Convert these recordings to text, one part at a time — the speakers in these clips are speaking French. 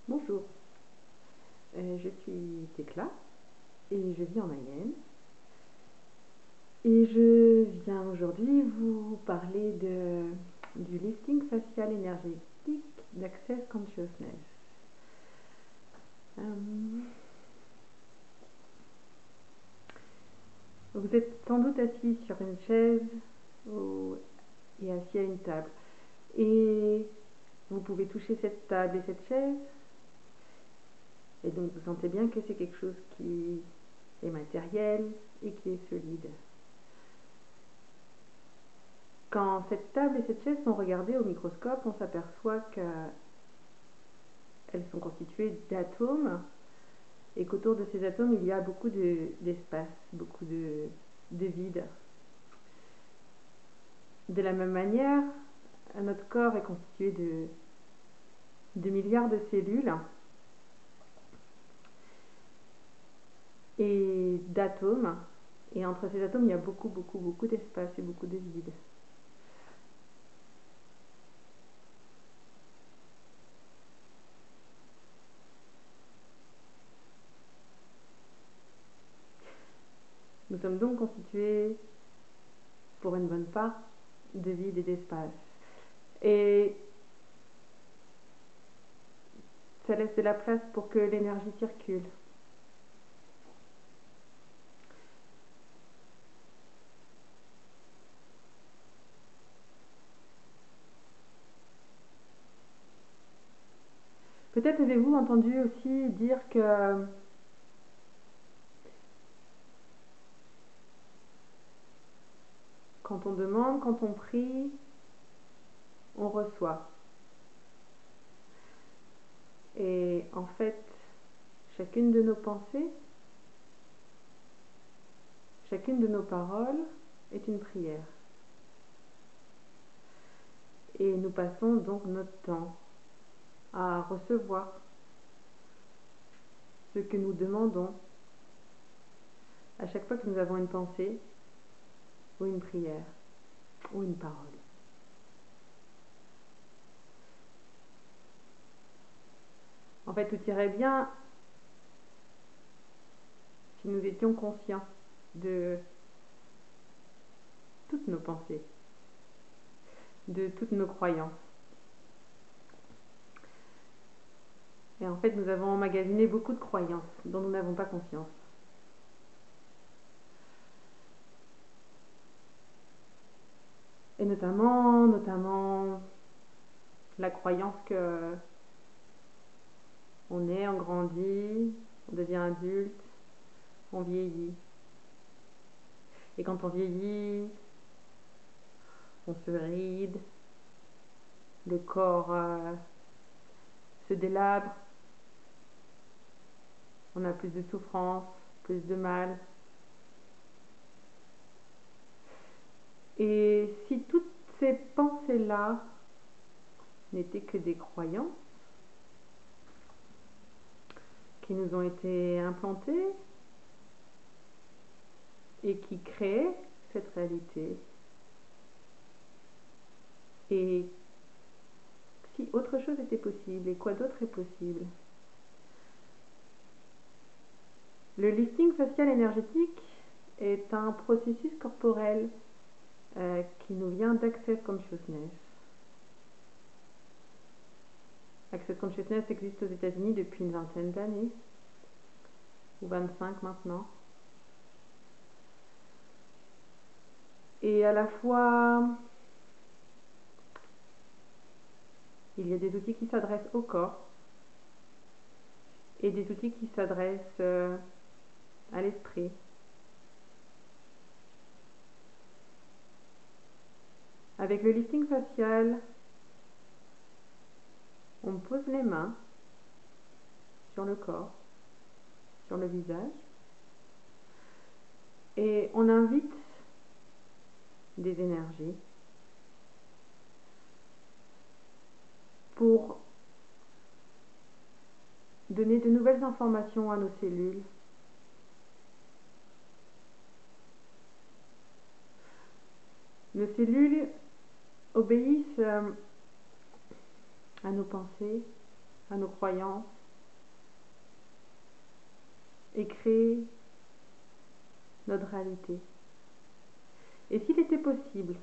Bonjour, je suis Tekla et je vis en Mayenne et je viens aujourd'hui vous parler du lifting facial énergétique d'Access Consciousness. Vous êtes sans doute assis sur une chaise et assis à une table et vous pouvez toucher cette table et cette chaise et donc vous sentez bien que c'est quelque chose qui est matériel et qui est solide. Quand cette table et cette chaise sont regardées au microscope, on s'aperçoit qu'elles sont constituées d'atomes et qu'autour de ces atomes, il y a beaucoup d'espace, beaucoup de vide. De la même manière, notre corps est constitué de milliards de cellules et d'atomes. Et entre ces atomes, il y a beaucoup d'espace et beaucoup de vide. Nous sommes donc constitués, pour une bonne part, de vide et d'espace. Et ça laisse de la place pour que l'énergie circule. Peut-être avez-vous entendu aussi dire que quand on demande, quand on prie, on reçoit. Et en fait, chacune de nos pensées, chacune de nos paroles est une prière. Et nous passons donc notre temps à recevoir ce que nous demandons à chaque fois que nous avons une pensée ou une prière ou une parole. En fait, tout irait bien si nous étions conscients de toutes nos pensées, de toutes nos croyances. Et en fait, nous avons emmagasiné beaucoup de croyances dont nous n'avons pas conscience. Et notamment la croyance que on naît, on grandit, on devient adulte, on vieillit. Et quand on vieillit, on se ride, le corps se délabre, on a plus de souffrance, plus de mal. Et si toutes ces pensées-là n'étaient que des croyances qui nous ont été implantées et qui créaient cette réalité, et si autre chose était possible, et quoi d'autre est possible? Le lifting facial énergétique est un processus corporel qui nous vient d'Access Consciousness. Access Consciousness existe aux États-Unis depuis une vingtaine d'années, ou 25 maintenant. Et à la fois, il y a des outils qui s'adressent au corps et des outils qui s'adressent à l'esprit. Avec le lifting facial, on pose les mains sur le corps, sur le visage, et on invite des énergies pour donner de nouvelles informations à nos cellules. Nos cellules obéissent à nos pensées, à nos croyances, et créer notre réalité. Et s'il était possible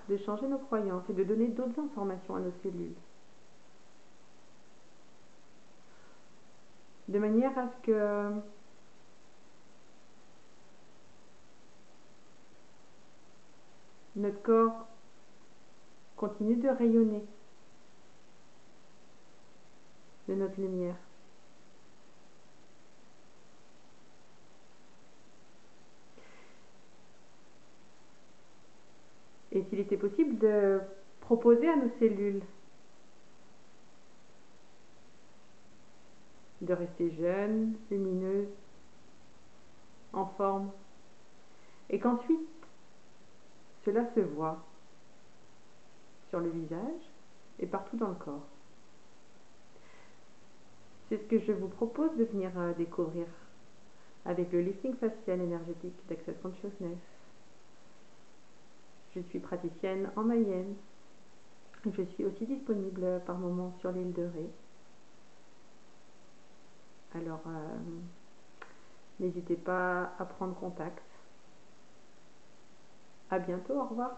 de changer nos croyances et de donner d'autres informations à nos cellules, de manière à ce que notre corps continue de rayonner de notre lumière. Et s'il était possible de proposer à nos cellules de rester jeunes, lumineuses, en forme, et qu'ensuite cela se voit sur le visage et partout dans le corps. C'est ce que je vous propose de venir découvrir avec le lifting facial énergétique d'Access Consciousness. Je suis praticienne en Mayenne. Je suis aussi disponible par moments sur l'île de Ré. Alors, n'hésitez pas à prendre contact. À bientôt, au revoir.